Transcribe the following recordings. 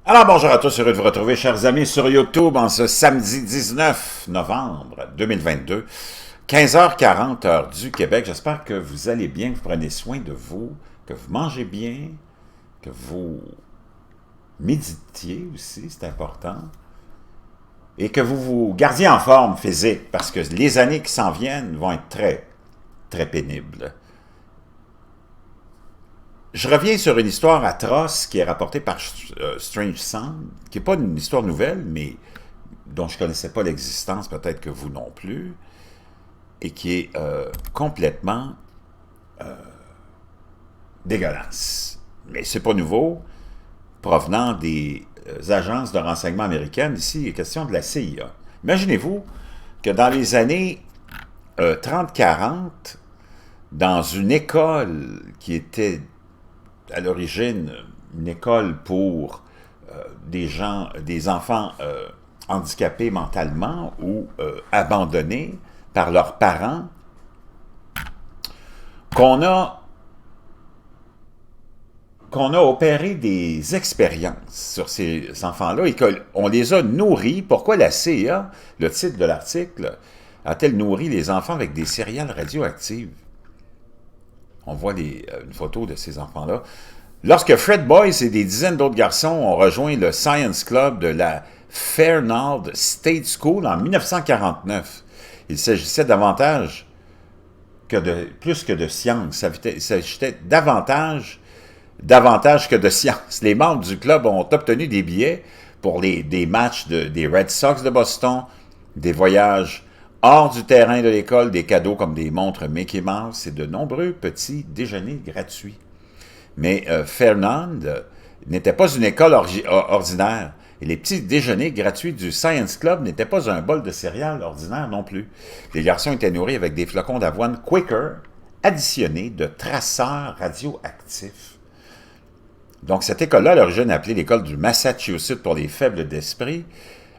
Alors bonjour à tous, heureux de vous retrouver chers amis sur YouTube en ce samedi 19 novembre 2022, 15h40 heure du Québec. J'espère que vous allez bien, que vous prenez soin de vous, que vous mangez bien, que vous méditiez aussi, c'est important, et que vous vous gardiez en forme physique parce que les années qui s'en viennent vont être très, très pénibles. Je reviens sur une histoire atroce qui est rapportée par Strange Sound, qui n'est pas une histoire nouvelle, mais dont je ne connaissais pas l'existence, peut-être que vous non plus, et qui est complètement dégueulasse. Mais c'est pas nouveau, provenant des agences de renseignement américaines. Ici, il est question de la CIA. Imaginez-vous que dans les années 30-40, dans une école qui était à l'origine une école pour des enfants handicapés mentalement ou abandonnés par leurs parents, qu'on a opéré des expériences sur ces enfants-là et qu'on les a nourris. Pourquoi la CIA, le titre de l'article, a-t-elle nourri les enfants avec des céréales radioactives? On voit une photo de ces enfants-là. Lorsque Fred Boyce et des dizaines d'autres garçons ont rejoint le Science Club de la Fernald State School en 1949, il s'agissait davantage plus que de science. Il s'agissait davantage que de science. Les membres du club ont obtenu des billets pour des matchs des Red Sox de Boston, des voyages hors du terrain de l'école, des cadeaux comme des montres Mickey Mouse et de nombreux petits déjeuners gratuits. Mais Fernand n'était pas une école ordinaire. Et les petits déjeuners gratuits du Science Club n'étaient pas un bol de céréales ordinaire non plus. Les garçons étaient nourris avec des flocons d'avoine Quaker additionnés de traceurs radioactifs. Donc cette école-là, à l'origine appelée l'école du Massachusetts pour les faibles d'esprit,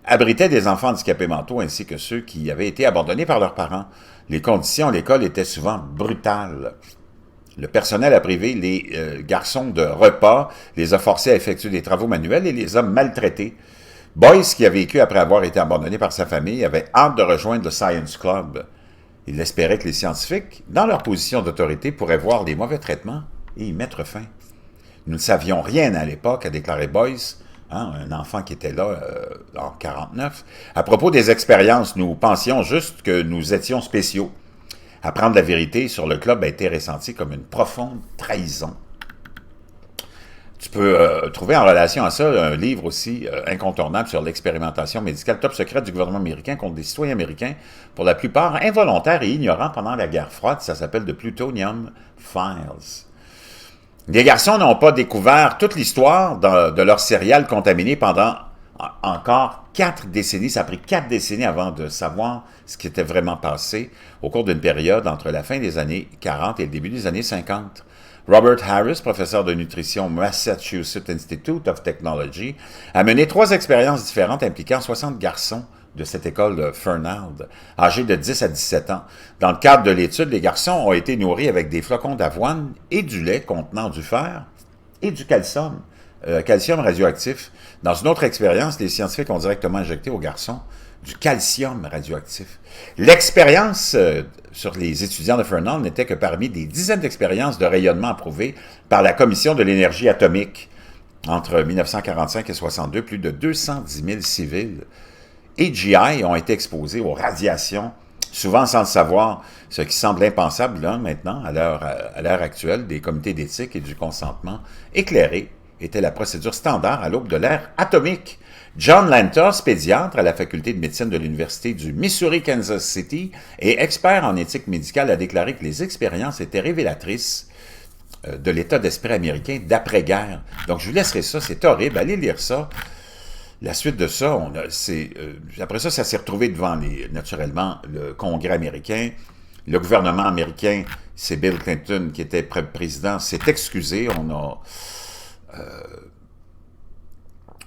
abritait des enfants handicapés mentaux ainsi que ceux qui avaient été abandonnés par leurs parents. Les conditions à l'école étaient souvent brutales. Le personnel a privé les garçons de repas, les a forcés à effectuer des travaux manuels et les a maltraités. Boyce, qui a vécu après avoir été abandonné par sa famille, avait hâte de rejoindre le Science Club. Il espérait que les scientifiques, dans leur position d'autorité, pourraient voir les mauvais traitements et y mettre fin. Nous ne savions rien à l'époque, a déclaré Boyce, un enfant qui était là en 1949. À propos des expériences, nous pensions juste que nous étions spéciaux. Apprendre la vérité sur le club a été ressenti comme une profonde trahison. Tu peux trouver en relation à ça un livre aussi incontournable sur l'expérimentation médicale top secrète du gouvernement américain contre des citoyens américains, pour la plupart involontaires et ignorants pendant la guerre froide. Ça s'appelle The Plutonium Files. Les garçons n'ont pas découvert toute l'histoire de leurs céréales contaminées pendant encore 4 décennies. Ça a pris 4 décennies avant de savoir ce qui était vraiment passé au cours d'une période entre la fin des années 40 et le début des années 50. Robert Harris, professeur de nutrition au Massachusetts Institute of Technology, a mené 3 expériences différentes impliquant 60 garçons de cette école de Fernald, âgés de 10 à 17 ans. Dans le cadre de l'étude, les garçons ont été nourris avec des flocons d'avoine et du lait contenant du fer et du calcium radioactif. Dans une autre expérience, les scientifiques ont directement injecté aux garçons du calcium radioactif. L'expérience sur les étudiants de Fernald n'était que parmi des dizaines d'expériences de rayonnement approuvées par la Commission de l'énergie atomique. Entre 1945 et 1962, plus de 210 000 civils et GI ont été exposés aux radiations, souvent sans le savoir, ce qui semble impensable là, maintenant, à l'heure actuelle, des comités d'éthique et du consentement éclairé était la procédure standard à l'aube de l'ère atomique. John Lantos, pédiatre à la faculté de médecine de l'Université du Missouri, Kansas City, et expert en éthique médicale, a déclaré que les expériences étaient révélatrices de l'état d'esprit américain d'après-guerre. Donc, je vous laisserai ça, c'est horrible, allez lire ça. La suite de ça, après ça, ça s'est retrouvé devant, naturellement, le Congrès américain. Le gouvernement américain, c'est Bill Clinton qui était président, s'est excusé. On a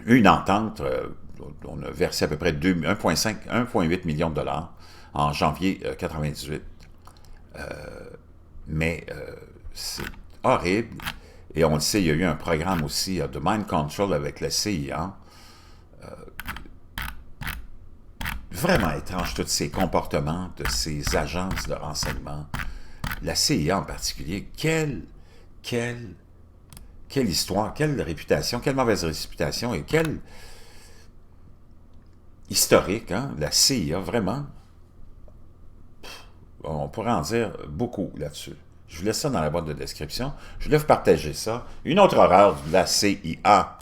eu une entente, on a versé à peu près 1,8 million de dollars en janvier 1998. Mais c'est horrible. Et on le sait, il y a eu un programme aussi de mind control avec la CIA. Vraiment étrange, tous ces comportements de ces agences de renseignement. La CIA en particulier, quelle, quelle histoire, quelle réputation, quelle mauvaise réputation et quelle historique, hein? La CIA, vraiment. On pourrait en dire beaucoup là-dessus. Je vous laisse ça dans la boîte de description. Je voulais vous partager ça. Une autre horreur de la CIA.